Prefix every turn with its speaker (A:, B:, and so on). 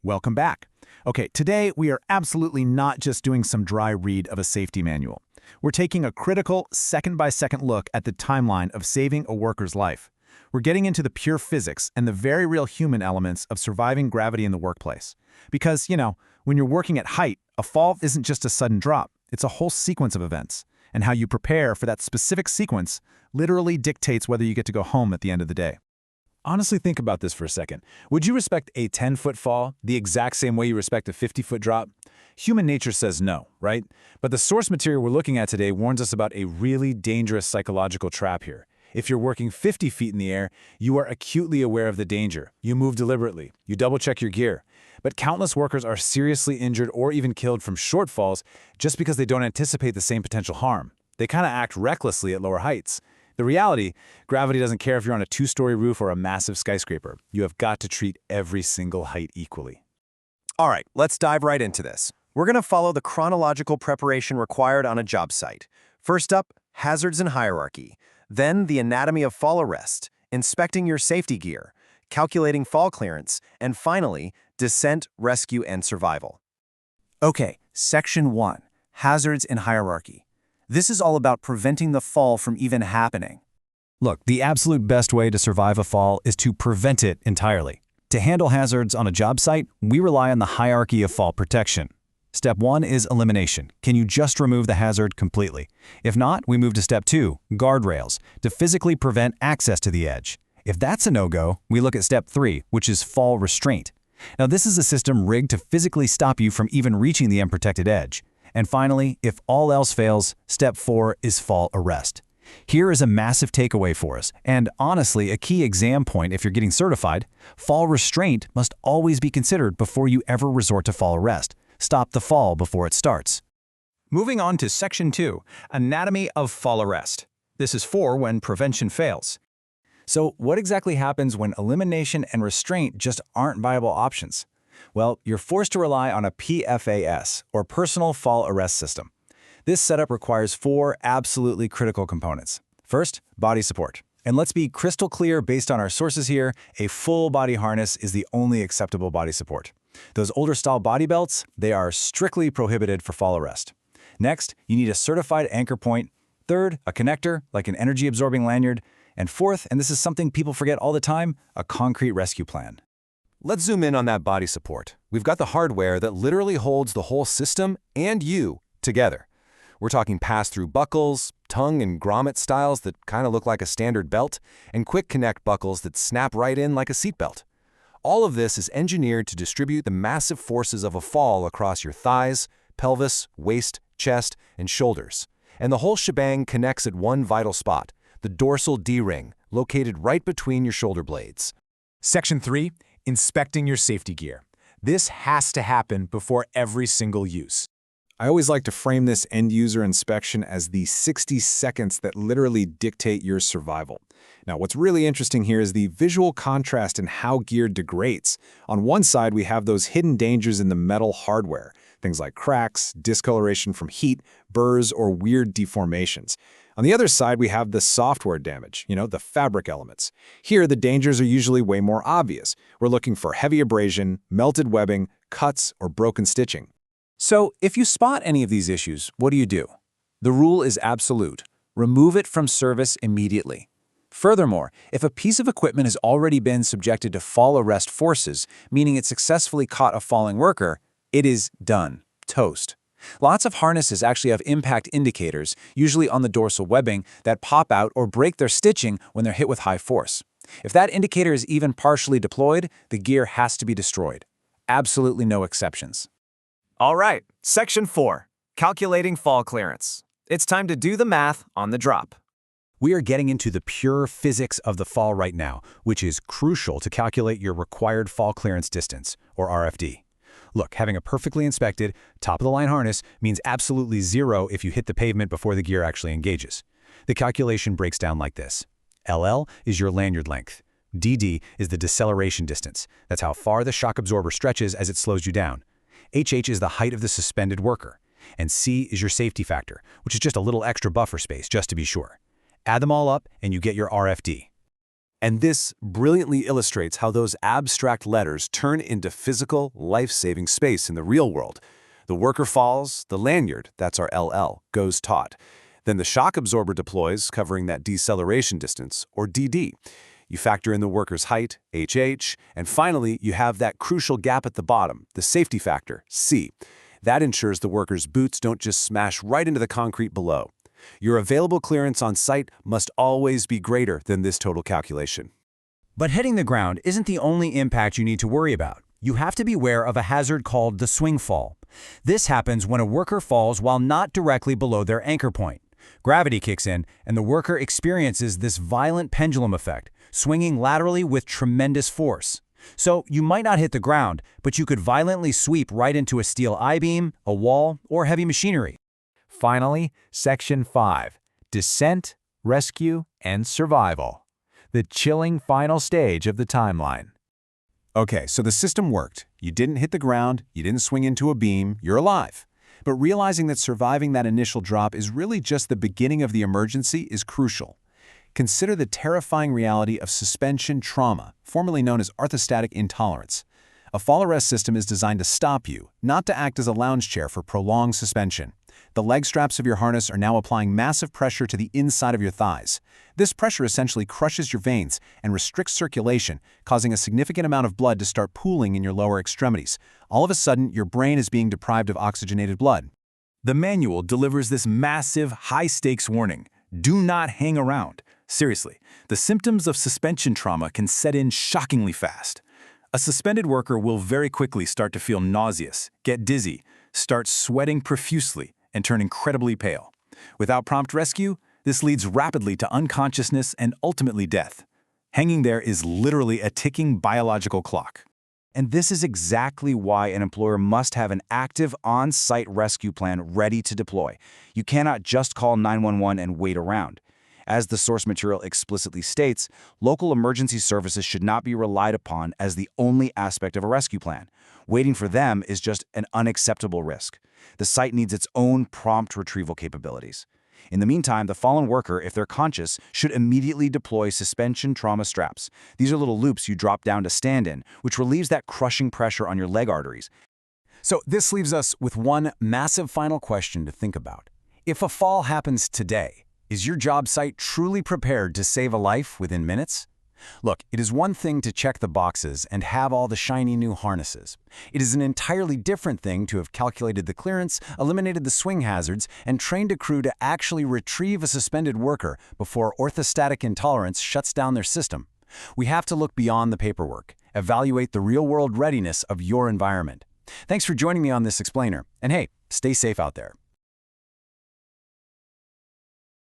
A: Welcome back. Okay, today we are absolutely not just doing some dry read of a safety manual. We're taking a critical, second-by-second look at the timeline of saving a worker's life. We're getting into the pure physics and the very real human elements of surviving gravity in the workplace. Because, when you're working at height, a fall isn't just a sudden drop. It's a whole sequence of events. And how you prepare for that specific sequence literally dictates whether you get to go home at the end of the day.
B: Honestly, think about this for a second. Would you respect a 10-foot fall the exact same way you respect a 50-foot drop? Human nature says no, right? But the source material we're looking at today warns us about a really dangerous psychological trap here. If you're working 50 feet in the air, you are acutely aware of the danger. You move deliberately. You double-check your gear. But countless workers are seriously injured or even killed from short falls just because they don't anticipate the same potential harm. They kind of act recklessly at lower heights. The reality, gravity doesn't care if you're on a 2-story roof or a massive skyscraper. You have got to treat every single height equally.
C: All right, let's dive right into this. We're going to follow the chronological preparation required on a job site. First up, hazards and hierarchy. Then the anatomy of fall arrest, inspecting your safety gear, calculating fall clearance, and finally, descent, rescue, and survival.
D: Okay, Section 1, Hazards and Hierarchy. This is all about preventing the fall from even happening.
B: Look, the absolute best way to survive a fall is to prevent it entirely. To handle hazards on a job site, we rely on the hierarchy of fall protection. Step 1 is elimination. Can you just remove the hazard completely? If not, we move to Step 2, guardrails, to physically prevent access to the edge. If that's a no-go, we look at Step 3, which is fall restraint. Now, this is a system rigged to physically stop you from even reaching the unprotected edge. And finally, if all else fails, Step 4 is fall arrest. Here is a massive takeaway for us, and honestly, a key exam point if you're getting certified. Fall restraint must always be considered before you ever resort to fall arrest. Stop the fall before it starts.
E: Moving on to Section 2, Anatomy of Fall Arrest. This is for when prevention fails.
B: So what exactly happens when elimination and restraint just aren't viable options? Well, you're forced to rely on a PFAS, or Personal Fall Arrest System. This setup requires 4 absolutely critical components. First, body support. And let's be crystal clear based on our sources here, a full body harness is the only acceptable body support. Those older style body belts, they are strictly prohibited for fall arrest. Next, you need a certified anchor point. Third, a connector, like an energy-absorbing lanyard. And fourth, and this is something people forget all the time, a concrete rescue plan.
C: Let's zoom in on that body support. We've got the hardware that literally holds the whole system and you together. We're talking pass-through buckles, tongue and grommet styles that kind of look like a standard belt, and quick connect buckles that snap right in like a seatbelt. All of this is engineered to distribute the massive forces of a fall across your thighs, pelvis, waist, chest, and shoulders. And the whole shebang connects at one vital spot, the dorsal D-ring, located right between your shoulder blades.
F: Section 3, Inspecting your safety gear. This has to happen before every single use.
A: I always like to frame this end-user inspection as the 60 seconds that literally dictate your survival. Now, what's really interesting here is the visual contrast in how gear degrades. On one side, we have those hidden dangers in the metal hardware, things like cracks, discoloration from heat, burrs, or weird deformations. On the other side, we have the software damage, the fabric elements. Here, the dangers are usually way more obvious. We're looking for heavy abrasion, melted webbing, cuts, or broken stitching.
D: So, if you spot any of these issues, what do? The rule is absolute. Remove it from service immediately. Furthermore, if a piece of equipment has already been subjected to fall arrest forces, meaning it successfully caught a falling worker, it is done. Toast. Lots of harnesses actually have impact indicators, usually on the dorsal webbing, that pop out or break their stitching when they're hit with high force. If that indicator is even partially deployed, the gear has to be destroyed. Absolutely no exceptions.
C: All right, Section 4, Calculating Fall Clearance. It's time to do the math on the drop.
B: We are getting into the pure physics of the fall right now, which is crucial to calculate your required fall clearance distance, or RFD. Look, having a perfectly inspected, top-of-the-line harness means absolutely 0 if you hit the pavement before the gear actually engages. The calculation breaks down like this. LL is your lanyard length. DD is the deceleration distance. That's how far the shock absorber stretches as it slows you down. HH is the height of the suspended worker. And C is your safety factor, which is just a little extra buffer space, just to be sure. Add them all up, and you get your RFD.
C: And this brilliantly illustrates how those abstract letters turn into physical, life-saving space in the real world. The worker falls, the lanyard, that's our LL, goes taut. Then the shock absorber deploys, covering that deceleration distance, or DD. You factor in the worker's height, HH, and finally, you have that crucial gap at the bottom, the safety factor, C. That ensures the worker's boots don't just smash right into the concrete below. Your available clearance on site must always be greater than this total calculation.
B: But hitting the ground isn't the only impact you need to worry about. You have to be aware of a hazard called the swing fall. This happens when a worker falls while not directly below their anchor point. Gravity kicks in, and the worker experiences this violent pendulum effect, swinging laterally with tremendous force. So you might not hit the ground, but you could violently sweep right into a steel I-beam, a wall, or heavy machinery.
F: Finally, Section 5, Descent, Rescue, and Survival. The chilling final stage of the timeline.
A: Okay, so the system worked. You didn't hit the ground, you didn't swing into a beam, you're alive. But realizing that surviving that initial drop is really just the beginning of the emergency is crucial. Consider the terrifying reality of suspension trauma, formerly known as orthostatic intolerance. A fall arrest system is designed to stop you, not to act as a lounge chair for prolonged suspension. The leg straps of your harness are now applying massive pressure to the inside of your thighs. This pressure essentially crushes your veins and restricts circulation, causing a significant amount of blood to start pooling in your lower extremities. All of a sudden, your brain is being deprived of oxygenated blood.
E: The manual delivers this massive, high-stakes warning. Do not hang around. Seriously, the symptoms of suspension trauma can set in shockingly fast. A suspended worker will very quickly start to feel nauseous, get dizzy, start sweating profusely, and turn incredibly pale. Without prompt rescue, this leads rapidly to unconsciousness and ultimately death. Hanging there is literally a ticking biological clock.
B: And this is exactly why an employer must have an active on-site rescue plan ready to deploy. You cannot just call 911 and wait around. As the source material explicitly states, local emergency services should not be relied upon as the only aspect of a rescue plan. Waiting for them is just an unacceptable risk. The site needs its own prompt retrieval capabilities. In the meantime, the fallen worker, if they're conscious, should immediately deploy suspension trauma straps. These are little loops you drop down to stand in, which relieves that crushing pressure on your leg arteries. So this leaves us with one massive final question to think about. If a fall happens today, is your job site truly prepared to save a life within minutes? Look, it is one thing to check the boxes and have all the shiny new harnesses. It is an entirely different thing to have calculated the clearance, eliminated the swing hazards, and trained a crew to actually retrieve a suspended worker before orthostatic intolerance shuts down their system. We have to look beyond the paperwork, evaluate the real-world readiness of your environment. Thanks for joining me on this explainer, and hey, stay safe out there.